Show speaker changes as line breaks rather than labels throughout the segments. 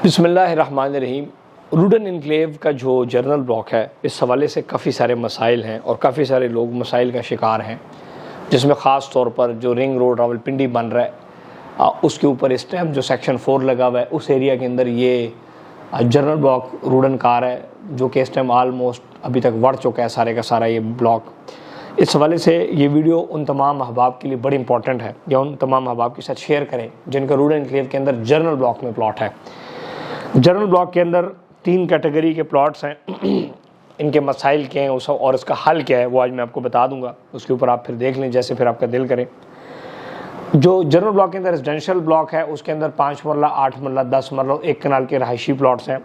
बिस्मिल्लाहिर्रहमानिर्रहीम। रूडन इनक्लेव का जो जर्नल ब्लॉक है, इस हवाले से काफ़ी सारे मसाइल हैं और काफ़ी सारे लोग मसाइल का शिकार हैं, जिसमें ख़ास तौर पर जो रिंग रोड रावलपिंडी बन रहा है उसके ऊपर इस टाइम जो सेक्शन 4 लगा हुआ है, उस एरिया के अंदर ये जर्नल ब्लॉक रूडन कार है, जो कि इस टाइम आलमोस्ट अभी तक बढ़ चुका है सारे का सारा ये ब्लॉक। इस हवाले से ये वीडियो उन तमाम अहबाब के लिए बड़ी इंपॉर्टेंट है, या उन तमाम अहबाब के साथ शेयर करें जिनका रूडन इनक्लेव के अंदर जर्नल ब्लॉक में प्लॉट है। जर्नल ब्लॉक के अंदर 3 कैटेगरी के प्लॉट्स हैं। इनके मसाइल क्या हैं और इसका हल क्या है, वो आज मैं आपको बता दूंगा। उसके ऊपर आप फिर देख लें जैसे फिर आपका दिल करे। जो जर्नल ब्लॉक के अंदर रेजिडेंशियल ब्लॉक है, उसके अंदर 5 मरला, 8 मरला, 10 मरला और 1 कनाल के रहायशी प्लॉट्स हैं।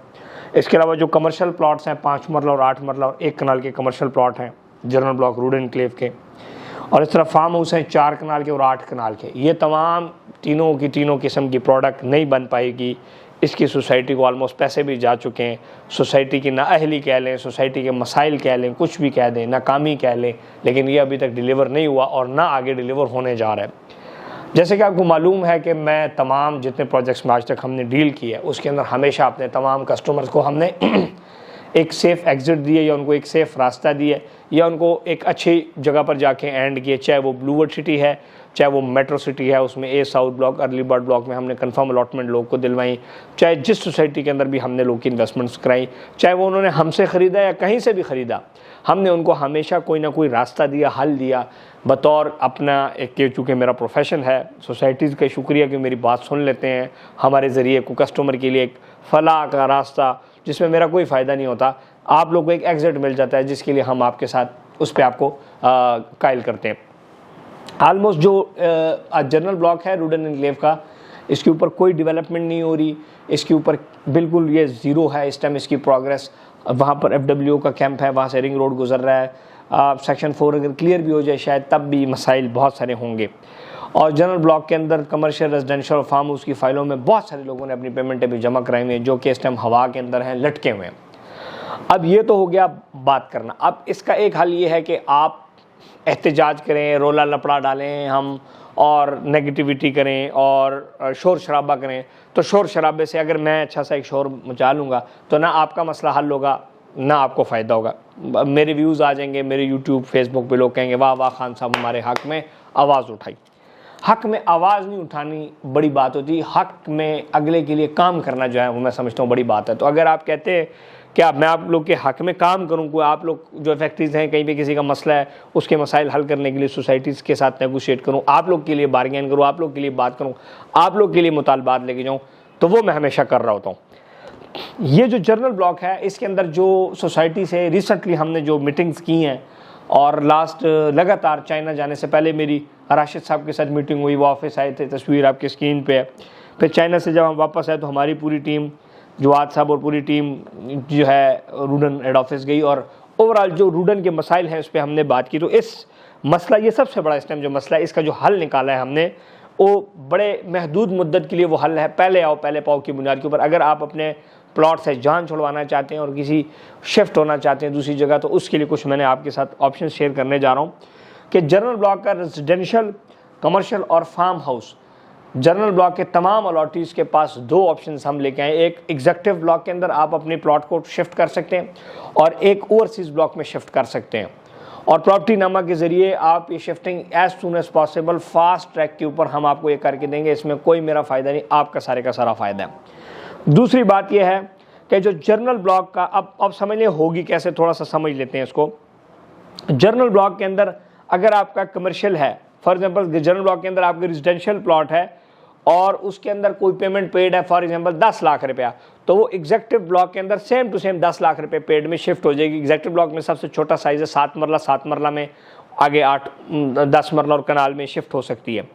इसके अलावा जो कमर्शियल प्लॉट्स हैं, 5 मरला और 8 मरला और 1 कनाल के कमर्शियल प्लॉट हैं जर्नल ब्लॉक रूडन इनक्लेव के। और इस तरह फार्म हाउस हैं 4 कनाल के और 8 कनाल के। ये तमाम तीनों किस्म की प्रोडक्ट नहीं बन पाएगी। इसकी सोसाइटी को ऑलमोस्ट पैसे भी जा चुके हैं। सोसाइटी की नाअहली कह लें, सोसाइटी के मसाइल कह लें, कुछ भी कह दें, नाकामी कह लें, लेकिन ये अभी तक डिलीवर नहीं हुआ और ना आगे डिलीवर होने जा रहा है। जैसे कि आपको मालूम है कि मैं तमाम जितने प्रोजेक्ट्स में आज तक हमने डील किया है, उसके अंदर हमेशा अपने तमाम कस्टमर्स को हमने एक सेफ़ एग्ज़िट दिए, या उनको एक सेफ़ रास्ता दिया, या उनको एक अच्छी जगह पर जाके एंड किए। चाहे वो ब्लूवर्ड सिटी है, चाहे वो मेट्रो सिटी है, उसमें A south block, early bird block में हमने कंफर्म अलॉटमेंट लोग को दिलवाई। चाहे जिस सोसाइटी के अंदर भी हमने लोग की इन्वेस्टमेंट्स कराई, चाहे वो उन्होंने हमसे ख़रीदा या कहीं से भी ख़रीदा, हमने उनको हमेशा कोई ना कोई रास्ता दिया, हल दिया। बतौर अपना एक, चूँकि मेरा प्रोफेशन है, सोसाइटीज़ का शुक्रिया कि मेरी बात सुन लेते हैं, हमारे ज़रिए को कस्टमर के लिए एक फलाह का रास्ता जिसमें मेरा कोई फ़ायदा नहीं होता, आप लोग को एक एग्जिट मिल जाता है, जिसके लिए हम आपके साथ उस पर आपको कायल करते हैं। आलमोस्ट जो जनरल ब्लॉक है रूडन इनक्लेव का, इसके ऊपर कोई डेवलपमेंट नहीं हो रही, इसके ऊपर बिल्कुल ये ज़ीरो है इस टाइम इसकी प्रोग्रेस। वहाँ पर FWO का कैंप है, वहाँ से रिंग रोड गुजर रहा है। सेक्शन 4 अगर क्लियर भी हो जाए शायद तब भी मसाइल बहुत सारे होंगे। और जनरल ब्लॉक के अंदर कमर्शियल, रेजिडेंशियल और फार्म हाउस की फ़ाइलों में बहुत सारे लोगों ने अपनी पेमेंटें भी जमा कराई हुई हैं, जो कि इस टाइम हवा के अंदर हैं, लटके हुए हैं। अब ये तो हो गया बात करना। अब इसका एक हल ये है कि आप एहतजाज करें, रोला लपड़ा डालें हम, और नेगेटिविटी करें और शोर शराबा करें। तो शोर शराबे से अगर मैं अच्छा सा एक शोर मचा लूँगा तो ना आपका मसला हल होगा, ना आपको फ़ायदा होगा। मेरे व्यूज़ आ जाएंगे, मेरे यूट्यूब फेसबुक पे लोग कहेंगे वाह वाह खान साहब हमारे हक़ में आवाज़ उठाई। हक़ में आवाज़ नहीं उठानी बड़ी बात होती, हक़ में अगले के लिए काम करना जो है वो मैं समझता हूँ बड़ी बात है। तो अगर आप कहते हैं क्या मैं आप लोग के हक़ में काम करूँ, कोई आप लोग जो फैक्ट्रीज़ हैं, कहीं पे किसी का मसला है, उसके मसाइल हल करने के लिए सोसाइटीज़ के साथ नेगोशिएट करूँ, आप लोग के लिए बार्गेन करूँ, आप लोग के लिए बात करूँ, आप लोग के लिए मुतालबात लेके जाऊँ, तो वो मैं हमेशा कर रहा होता हूँ। ये जो जर्नल ब्लॉक है, इसके अंदर जो सोसाइटी से रिसेंटली हमने जो मीटिंग्स की हैं, और लास्ट लगातार चाइना जाने से पहले मेरी राशिद साहब के साथ मीटिंग हुई, वो ऑफिस आए थे, तस्वीर आपकी स्क्रीन पे है। फिर चाइना से जब हम वापस आए तो हमारी पूरी टीम, जवाद साहब और पूरी टीम जो है रूडन हेड ऑफिस गई, और ओवरऑल जो रूडन के मसाइल हैं उस पर हमने बात की। तो इस मसला, ये सबसे बड़ा इस टाइम जो मसला है, इसका जो हल निकाला है हमने, वो बड़े महदूद मुद्दत के लिए वो हल है पहले आओ पहले पाओ की बुनियाद के ऊपर। अगर आप अपने प्लॉट से जान छुड़वाना चाहते हैं और किसी शिफ्ट होना चाहते हैं दूसरी जगह, तो उसके लिए कुछ मैंने आपके साथ ऑप्शन शेयर करने जा रहा हूँ कि जर्नल ब्लॉक का रेजिडेंशियल, कमर्शियल और फार्म हाउस, जर्नल ब्लॉक के तमाम अलॉटीज़ के पास 2 ऑप्शंस हम लेके आए। एक एग्जेक्टिव ब्लॉक के अंदर आप अपने प्लॉट को शिफ्ट कर सकते हैं, और एक ओवरसीज़ ब्लॉक में शिफ्ट कर सकते हैं। और प्रॉपर्टी नामा के ज़रिए आप ये shifting as soon as possible fast track के ऊपर हम आपको ये करके देंगे। इसमें कोई मेरा फ़ायदा नहीं, आपका सारे का सारा फ़ायदा है। दूसरी बात यह है कि जो जर्नल ब्लॉक का, अब समझ लें होगी कैसे, थोड़ा सा समझ लेते हैं इसको। जर्नल ब्लॉक के अंदर अगर आपका कमर्शियल है, फॉर एग्जांपल जर्नल ब्लॉक के अंदर आपका रेजिडेंशियल प्लॉट है और उसके अंदर कोई पेमेंट पेड है, फॉर एग्जांपल 10 लाख रुपया, तो वो एग्जेक्टिव ब्लॉक के अंदर सेम टू सेम 10 लाख रुपए पेड में शिफ्ट हो जाएगी। एग्जेक्टिव ब्लॉक में सबसे छोटा साइज़ है 7 मरला, 7 मरला में आगे 8, 10 मरला और कनाल में शिफ्ट हो सकती है।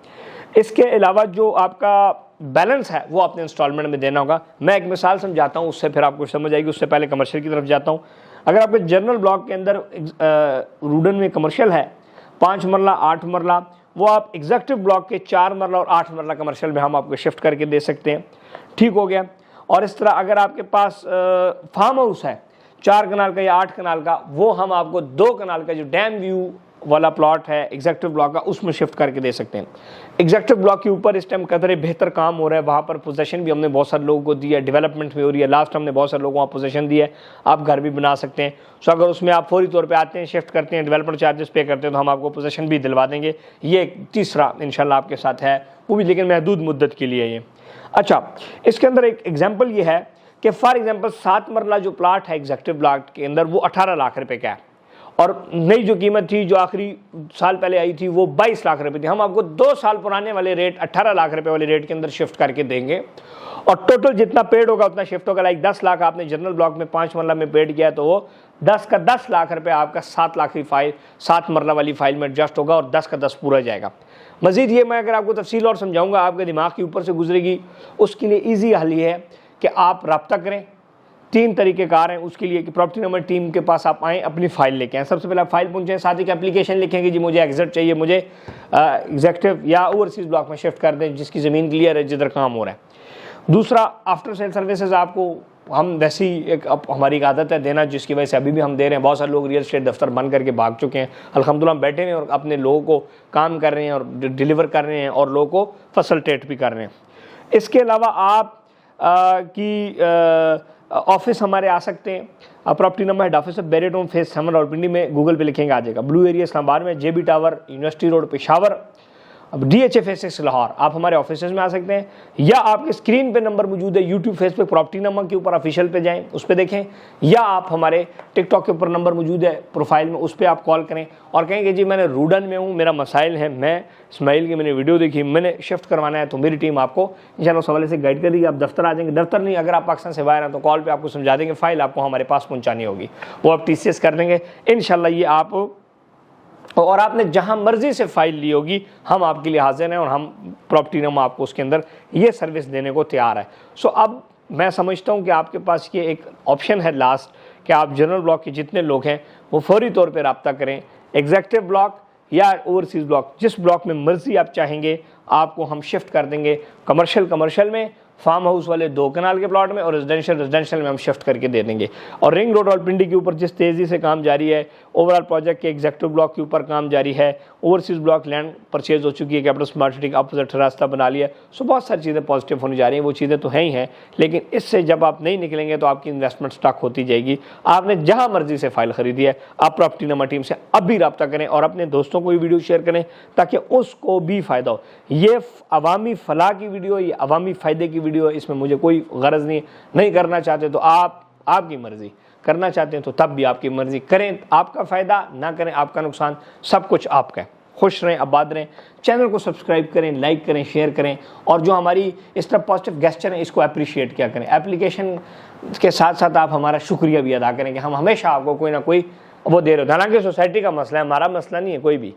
इसके अलावा जो आपका बैलेंस है वो आपने इंस्टॉलमेंट में देना होगा। मैं एक मिसाल समझाता हूँ, उससे फिर आपको समझ आएगी। उससे पहले कमर्शियल की तरफ जाता हूँ। अगर आपके जर्नल ब्लॉक के अंदर रूडन में कमर्शियल है 5 मरला, 8 मरला, वो आप एग्जेक्टिव ब्लॉक के 4 मरला और 8 मरला कमर्शियल में हम आपको शिफ्ट करके दे सकते हैं। ठीक हो गया। और इस तरह अगर आपके पास फार्म हाउस है 4 कनाल का या 8 कनाल का, वो हम आपको 2 कनाल का जो डैम व्यू वाला प्लॉट है एग्जेक्टिव ब्लॉक का, उसमें शिफ्ट करके दे सकते हैं। एग्जेक्टिव ब्लॉक के ऊपर इस टाइम कदर बेहतर काम हो रहा है, वहाँ पर पोजीशन भी हमने बहुत सारे लोगों को दी है, डेवलपमेंट भी हो रही है। लास्ट हमने बहुत सारे लोगों को वहाँ पोजीशन दी है, आप घर भी बना सकते हैं। सो अगर उसमें आप फौरी तौर पे आते हैं, शिफ्ट करते हैं, डेवलपमेंट चार्जेस पे करते हैं, तो हम आपको पोजीशन भी दिलवा देंगे। ये एक तीसरा इंशाल्लाह आपके साथ है, वो भी लेकिन महदूद मुद्दत के लिए ये। अच्छा, इसके अंदर एक एग्जाम्पल ये है कि फॉर एग्जाम्पल 7 मरला जो प्लाट है एग्जेक्टिव ब्लॉक के अंदर, वो 18 लाख रुपए का है, और नई जो कीमत थी जो आखिरी साल पहले आई थी वो 22 लाख रुपए थी। हम आपको 2 साल पुराने वाले रेट 18 लाख रुपए वाले रेट के अंदर शिफ्ट करके देंगे, और टोटल जितना पेड होगा उतना शिफ्ट होगा। लाइक 10 लाख आपने जनरल ब्लॉक में 5 मरला में पेड किया, तो वो 10 का 10 लाख रुपए आपका 7 लाख की फाइल 7 मरला वाली फाइल में एडजस्ट होगा, और 10 का 10 पूरा जाएगा। मजीद ये मैं अगर आपको तफसील और समझाऊंगा, आपके दिमाग के ऊपर से गुजरेगी, उसके लिए ईजी हल ये है कि आप रब्ता करें। 3 तरीक़ेकार हैं उसके लिए कि प्रॉपर्टी नंबर टीम के पास आप आएँ, अपनी फ़ाइल लेके आएँ। सबसे पहले आप फाइल पहुँचें, साथ ही एप्लीकेशन लिखेंगे जी मुझे एग्जिट चाहिए, मुझे एग्जेक्टिव या ओवरसीज़ ब्लॉक में शिफ्ट कर दें जिसकी ज़मीन क्लियर है, जिधर काम हो रहा है। दूसरा, आफ्टर सेल सर्विसेज आपको हम वैसी एक हमारी एक आदत है देना, जिसकी वजह से अभी भी हम दे रहे हैं। बहुत सारे लोग रियल एस्टेट दफ्तर बंद करके भाग चुके हैं, अल्हम्दुलिल्लाह हम बैठे हैं और अपने लोगों को काम कर रहे हैं और डिलीवर कर रहे हैं और लोगों को फैसिलिटेट भी कर रहे हैं। इसके अलावा आप की ऑफिस हमारे आ सकते हैं। प्रॉपर्टी नंबर हेड ऑफिस है बेरेटोन फेस 7 रावलपिंडी में, गूगल पे लिखेंगे आ जाएगा। ब्लू एरिया इस्लामाबाद में, JB tower university road Peshawar, अब DHA फेस लाहौर। आप हमारे ऑफिस में आ सकते हैं, या आपके स्क्रीन पे नंबर मौजूद है यूट्यूब फेसबुक प्रॉपर्टी नंबर के ऊपर ऑफिशियल पे जाएं, उस पर देखें, या आप हमारे टिकटॉक के ऊपर नंबर मौजूद है प्रोफाइल में, उस पर आप कॉल करें और कहें कि जी मैंने रूडन में हूँ, मेरा मसाइल है, मैं इस्माइल की मैंने वीडियो देखी, मैंने शिफ्ट करवाना है, तो मेरी टीम आपको इंशाल्लाह उस हवाले से गाइड करेगी। आप दफ्तर आ जाएंगे, दफ्तर नहीं अगर आप पाकिस्तान से बाहर हैं तो कॉल पर आपको समझा देंगे, फ़ाइल आपको हमारे पास पहुँचानी होगी, वो आप TCS कर देंगे इंशाल्लाह। ये आप और आपने जहां मर्जी से फाइल ली होगी, हम आपके लिए हाजिर हैं और हम प्रॉपर्टी नंबर आपको उसके अंदर ये सर्विस देने को तैयार है। सो अब मैं समझता हूं कि आपके पास ये एक ऑप्शन है लास्ट कि आप जनरल ब्लॉक के जितने लोग हैं वो फौरी तौर पे रब्ता करें। एग्जेक्टिव ब्लॉक या ओवरसीज़ ब्लॉक, जिस ब्लॉक में मर्जी आप चाहेंगे आपको हम शिफ्ट कर देंगे। कमर्शियल में, फार्म हाउस वाले 2 कनाल के प्लॉट में, और रेजिडेंशियल में हम शिफ्ट करके दे देंगे। और रिंग रोड रावलपिंडी के ऊपर जिस तेज़ी से काम जारी है, ओवरऑल प्रोजेक्ट के एग्जेक्टिव ब्लॉक के ऊपर काम जारी है, ओवरसीज़ ब्लॉक लैंड परचेज हो चुकी है, कैपिटल स्मार्ट सिटी का अपोजिट रास्ता बना लिया। सो बहुत सारी चीज़ें पॉजिटिव होने जा रही हैं, वो चीज़ें तो हैं ही हैं, लेकिन इससे जब आप नहीं निकलेंगे तो आपकी इन्वेस्टमेंट स्टक होती जाएगी। आपने जहाँ मर्जी से फाइल खरीदी है, आप प्रॉपर्टी नंबर टीम से अब भी रब्ता करें और अपने दोस्तों को भी वीडियो शेयर करें ताकि उसको भी फ़ायदा हो। ये अवामी फलाह की वीडियो, ये अवामी फ़ायदे की वीडियो है, इसमें मुझे कोई गरज नहीं करना चाहते तो आपकी मर्जी, करना चाहते हैं तो तब भी आपकी मर्जी, करें आपका फ़ायदा, ना करें आपका नुकसान, सब कुछ आपका है। खुश रहें, आबाद रहें। चैनल को सब्सक्राइब करें, लाइक करें, शेयर करें, और जो हमारी इस तरह पॉजिटिव गेस्चर हैं इसको अप्रिशिएट किया करें। एप्लीकेशन के साथ साथ आप हमारा शुक्रिया भी अदा करें कि हम हमेशा आपको कोई ना कोई वो दे रहे हो। हालांकि सोसाइटी का मसला है, हमारा मसला नहीं है, कोई भी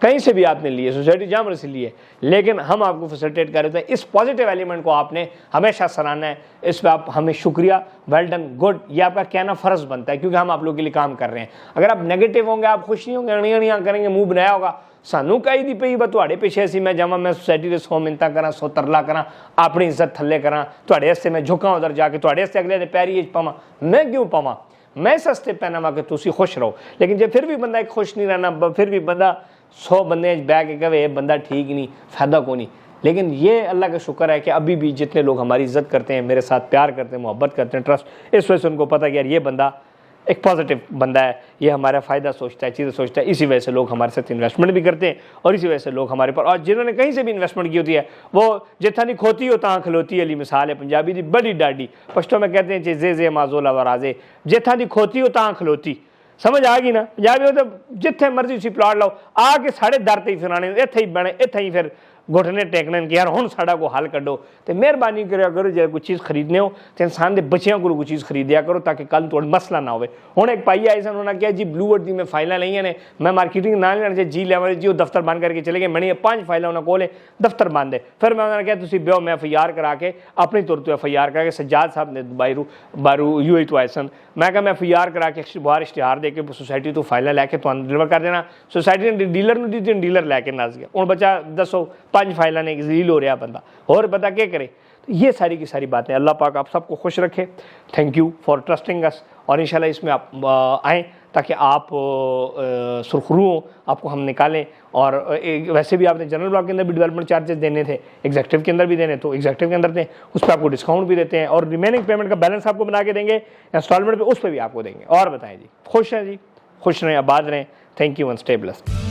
कहीं से भी आपने लिए, सोसाइटी जामर से लिए, लेकिन हम आपको फैसिलिटेट कर रहे थे। इस पॉजिटिव एलिमेंट को आपने हमेशा सराहना है, इस पर आप हमें शुक्रिया, वेल डन, गुड, ये आपका कहना फ़र्ज़ बनता है क्योंकि हम आप लोगों के लिए काम कर रहे हैं। अगर आप नेगेटिव होंगे, आप खुश नहीं होंगे, अड़ियाँ करेंगे, मुँह बनाया होगा, सानू कही दी पई तुहाडे पिछे असीं मैं जावां, मैं सोसाइटी दे 100 मिन्नतां करां, 100 तरला करां, अपनी इज्जत थल्ले करां, तुहाडे वास्ते मैं झुकां उधर जाके, तुहाडे वास्ते अगले दे पैरी पावां, मैं क्यों पावां? मैं सस्ते पैना वा के तुसी खुश रहो। लेकिन जे फिर भी बंदा एक खुश नहीं रहना, फिर भी बंदा 100 बंदे बह के कहे बंदा ठीक नहीं, फ़ायदा को नहीं। लेकिन ये अल्लाह का शुक्र है कि अभी भी जितने लोग हमारी इज्जत करते हैं, मेरे साथ प्यार करते हैं, मोहब्बत करते हैं, ट्रस्ट, इस वजह से उनको पता कि यार ये बंदा एक पॉजिटिव बंदा है, ये हमारा फ़ायदा सोचता है, चीज़ें सोचता है। इसी वजह से लोग हमारे साथ इन्वेस्टमेंट भी करते हैं और इसी वजह से लोग हमारे पर, और जिन्होंने कहीं से भी इन्वेस्टमेंट की होती है वो जितना नहीं खोती हो तहाँ खलोती अली मिसाल है पंजाबी दी बड़ी डाडी, पश्तो में कहते हैं जे जे माजोला वराजे, जिथा दी खोती हो तहाँ खलोती। समझ आ गई ना? पंजाबी हो तो जिथे मर्जी उसी प्लाट लाओ, आके साढ़े दर ते ही फिराने, इत्थे ही बने, इत्थे ही फिर घुटने टेकने कि यार हुण साडा को हल कड्डो। तो मेहरबानी करा करो, जो कोई चीज़ खरीदने हो तो इंसान के बच्चों को कोई चीज़ खरीदिया करो ताकि कल थोड़ा मसला ना हो। हुण एक भाई आए सन, उन्होंने कहा जी ब्लूवर्ड दी मैं फाइलें लईयां ने, मैं मार्केटिंग ना लेना जी लेवल जी, वो दफ्तर बंद करके चले गए। मैंने 5 फाइलें उन्होंने कोल दफ्तर बंद है। फिर मैं उन्होंने कहा तुम ब्यो, मैं FIR करा के अपनी तौर पर FIR करा के, सज्जाद साहब ने बारू UAE तो आए सन, मैं कहा मैं FIR करा के बाहर इश्तिहार दे के सोसाइटी तो फाइलें लैके तुहानूं डिलीवर कर देना। सोसाइटी ने डीलर नूं दी, डीलर लैके नस गया। हुण बच्चा दसो 5 फाइलें ने जलील हो रहा बंदा, और पता क्या करे। तो ये सारी की सारी बातें, अल्लाह पाक आप सबको खुश रखे। थैंक यू फॉर ट्रस्टिंग अस, और इंशाल्लाह इसमें आप आएँ ताकि आप सुरखरू आपको हम निकालें। और वैसे भी आपने जनरल ब्लॉक के अंदर भी डेवलपमेंट चार्जेस देने थे, एग्जेक्टिव के अंदर भी देने, तो एग्जेक्टिव के अंदर दें, उस पर आपको डिस्काउंट भी देते हैं और रिमेनिंग पेमेंट का बैलेंस आपको बना के देंगे इंस्टॉलमेंट पे, उस पर भी आपको देंगे। और बताएं जी, खुश हैं जी, खुश रहें, आबाद रहें। Thank you and stay blessed.